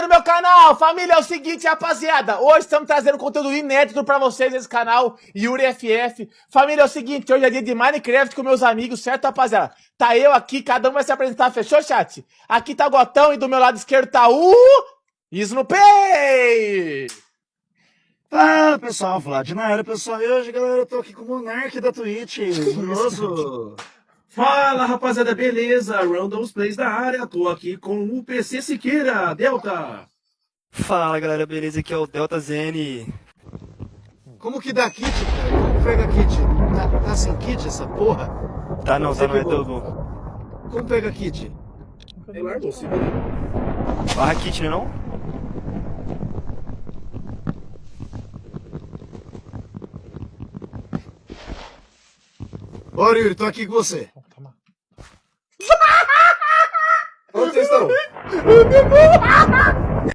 no meu canal! Família, é o seguinte, rapaziada. Hoje estamos trazendo conteúdo inédito pra vocês nesse canal, Yuri FF. Família, é o seguinte, hoje é dia de Minecraft com meus amigos, certo, rapaziada? Tá eu aqui, cada um vai se apresentar, fechou, chat? Aqui tá o Gotão e do meu lado esquerdo tá o... Snoopy! Fala pessoal, Vlad na área, pessoal. E hoje, galera, eu tô aqui com o Monark da Twitch, Minoso. Fala rapaziada, beleza? Random Plays da área, tô aqui com o PC Siqueira, Delta. Fala galera, beleza? Aqui é o Delta Zen. Como que dá kit, cara? Como pega kit? Tá sem kit essa porra? Tá não, Você é pegou? tão bom. Como pega kit? Ele largou, se Barra kit, né não? Bora, Yuri, tô aqui com você. Onde vocês estão?